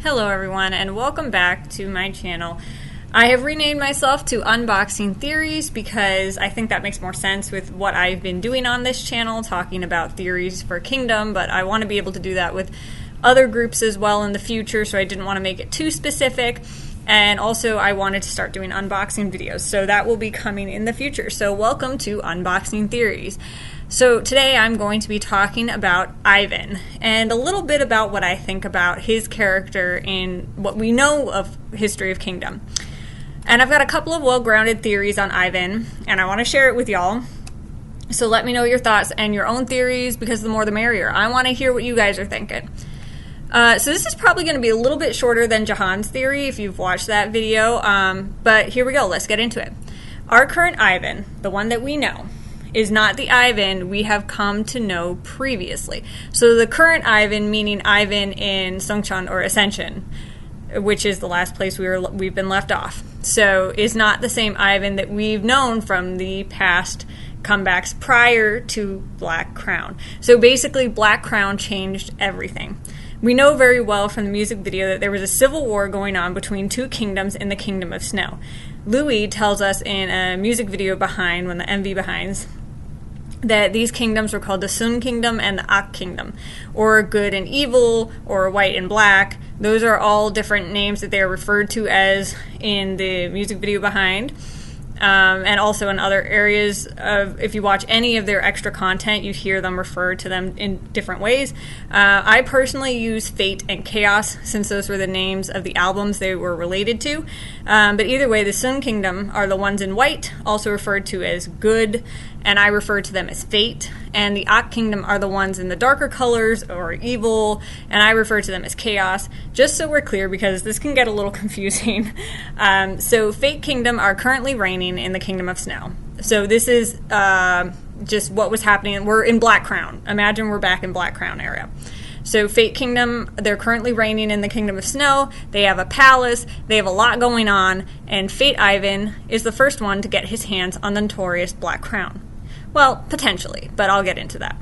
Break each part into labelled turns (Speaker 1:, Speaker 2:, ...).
Speaker 1: Hello everyone and welcome back to my channel. I have renamed myself to Unboxing Theories because I think that makes more sense with what I've been doing on this channel, talking about theories for Kingdom, but I want to be able to do that with other groups as well in the future, so I didn't want to make it too specific. And also I wanted to start doing unboxing videos, so that will be coming in the future. So welcome to Unboxing Theories. So today I'm going to be talking about Ivan and a little bit about what I think about his character in what we know of History of Kingdom. And I've got a couple of well-grounded theories on Ivan, and I want to share it with y'all. So let me know your thoughts and your own theories, because the more the merrier. I want to hear what you guys are thinking. So this is probably going to be a little bit shorter than Jahan's theory if you've watched that video, but here we go. Let's get into it. Our current Ivan, the one that we know, is not the Ivan we have come to know previously. So the current Ivan, meaning Ivan in Seongcheon or Ascension, which is the last place we've been left off, so is not the same Ivan that we've known from the past comebacks prior to Black Crown. So basically Black Crown changed everything. We know very well from the music video that there was a civil war going on between two kingdoms in the Kingdom of Snow. Louis tells us in a music video behind, when the MV behinds, that these kingdoms were called the Sun Kingdom and the Ak Kingdom, or good and evil, or white and black. Those are all different names that they are referred to as in the music video behind. And also in other areas of, if you watch any of their extra content, you hear them refer to them in different ways. I personally use Fate and Chaos, since those were the names of the albums they were related to. But either way, the Sun Kingdom are the ones in white, also referred to as good, and I refer to them as Fate. And the Ak Kingdom are the ones in the darker colors, or evil, and I refer to them as Chaos, just so we're clear, because this can get a little confusing. So Fate Kingdom are currently reigning in the Kingdom of Snow. So this is just what was happening. We're in Black Crown. Imagine we're back in Black Crown era. So Fate Kingdom, they're currently reigning in the Kingdom of Snow. They have a palace. They have a lot going on. And Fate Ivan is the first one to get his hands on the notorious Black Crown. Well, potentially, but I'll get into that.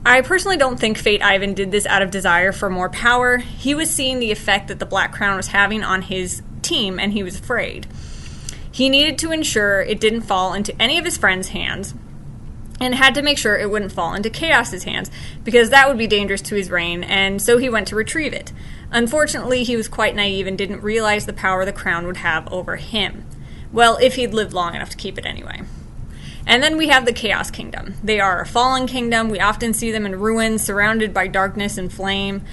Speaker 1: I personally don't think Fate Ivan did this out of desire for more power. He was seeing the effect that the Black Crown was having on his team, and he was afraid. He needed to ensure it didn't fall into any of his friends' hands, and had to make sure it wouldn't fall into Chaos's hands, because that would be dangerous to his reign, and so he went to retrieve it. Unfortunately, he was quite naive and didn't realize the power the crown would have over him. Well, if he'd lived long enough to keep it anyway. And then we have the Chaos Kingdom. They are a fallen kingdom. We often see them in ruins, surrounded by darkness and flame.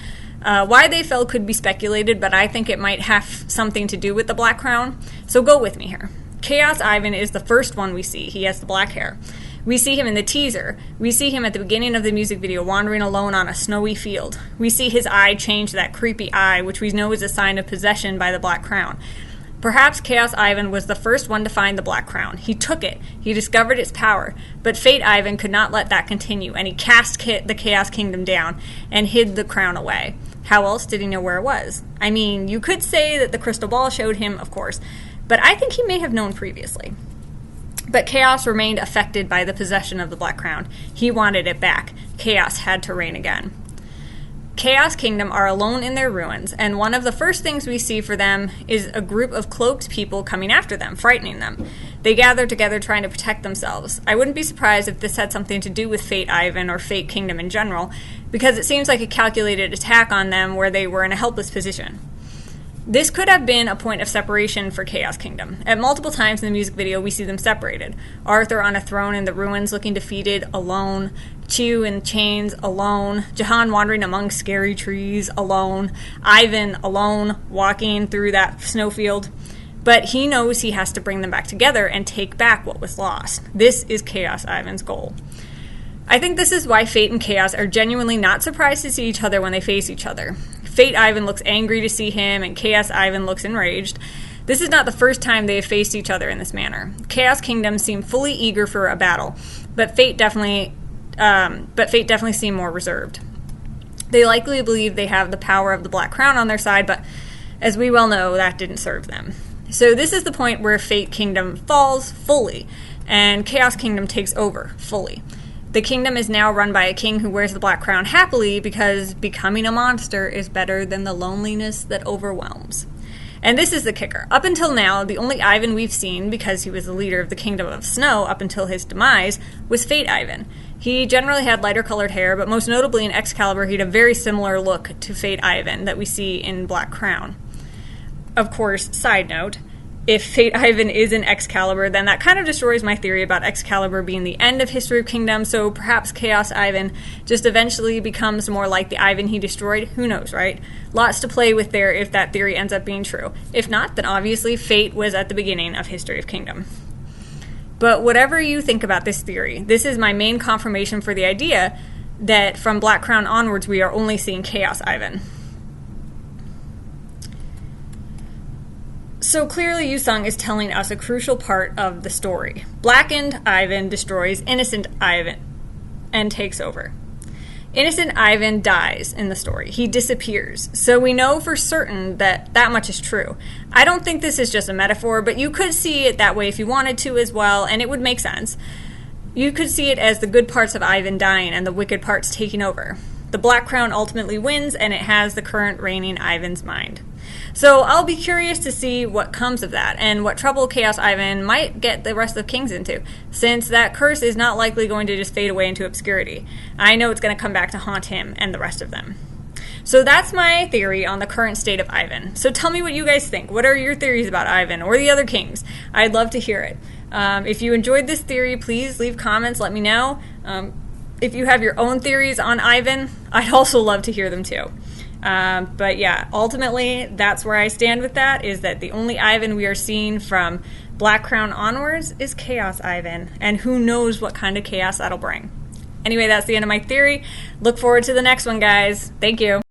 Speaker 1: Why they fell could be speculated, but I think it might have something to do with the Black Crown. So go with me here. Chaos Ivan is the first one we see. He has the black hair. We see him in the teaser. We see him at the beginning of the music video wandering alone on a snowy field. We see his eye change to that creepy eye, which we know is a sign of possession by the Black Crown. Perhaps Chaos Ivan was the first one to find the Black Crown. He took it. He discovered its power. But Fate Ivan could not let that continue, and he cast the Chaos Kingdom down and hid the crown away. How else did he know where it was? I mean, you could say that the crystal ball showed him, of course, but I think he may have known previously. But Chaos remained affected by the possession of the Black Crown. He wanted it back. Chaos had to reign again. Chaos Kingdom are alone in their ruins, and one of the first things we see for them is a group of cloaked people coming after them, frightening them. They gather together trying to protect themselves. I wouldn't be surprised if this had something to do with Fate Ivan or Fate Kingdom in general, because it seems like a calculated attack on them where they were in a helpless position. This could have been a point of separation for Chaos Kingdom. At multiple times in the music video, we see them separated. Arthur on a throne in the ruins looking defeated, alone. Chiu in chains, alone. Jahan wandering among scary trees, alone. Ivan, alone, walking through that snowfield. But he knows he has to bring them back together and take back what was lost. This is Chaos Ivan's goal. I think this is why Fate and Chaos are genuinely not surprised to see each other when they face each other. Fate Ivan looks angry to see him, and Chaos Ivan looks enraged. This is not the first time they have faced each other in this manner. Chaos Kingdom seem fully eager for a battle, but Fate definitely seem more reserved. They likely believe they have the power of the Black Crown on their side, but as we well know, that didn't serve them. So this is the point where Fate Kingdom falls fully, and Chaos Kingdom takes over fully. The kingdom is now run by a king who wears the black crown happily because becoming a monster is better than the loneliness that overwhelms. And this is the kicker. Up until now, the only Ivan we've seen, because he was the leader of the Kingdom of Snow up until his demise, was Fate Ivan. He generally had lighter colored hair, but most notably in Excalibur, he had a very similar look to Fate Ivan that we see in Black Crown. Of course, side note, if Fate Ivan is in Excalibur, then that kind of destroys my theory about Excalibur being the end of History of Kingdom, so perhaps Chaos Ivan just eventually becomes more like the Ivan he destroyed. Who knows, right? Lots to play with there if that theory ends up being true. If not, then obviously Fate was at the beginning of History of Kingdom. But whatever you think about this theory, this is my main confirmation for the idea that from Black Crown onwards we are only seeing Chaos Ivan. So clearly Yu Sung is telling us a crucial part of the story. Blackened Ivan destroys innocent Ivan and takes over. Innocent Ivan dies in the story. He disappears. So we know for certain that that much is true. I don't think this is just a metaphor, but you could see it that way if you wanted to as well, and it would make sense. You could see it as the good parts of Ivan dying and the wicked parts taking over. The Black Crown ultimately wins, and it has the current reigning Ivan's mind. So I'll be curious to see what comes of that, and what trouble Chaos Ivan might get the rest of Kings into, since that curse is not likely going to just fade away into obscurity. I know it's going to come back to haunt him and the rest of them. So that's my theory on the current state of Ivan. So tell me what you guys think. What are your theories about Ivan or the other kings? I'd love to hear it. If you enjoyed this theory, please leave comments, let me know. If you have your own theories on Ivan, I'd also love to hear them too. But yeah, ultimately, that's where I stand with that, is that the only Ivan we are seeing from Black Crown onwards is Chaos Ivan, and who knows what kind of chaos that'll bring. Anyway, that's the end of my theory. Look forward to the next one, guys. Thank you.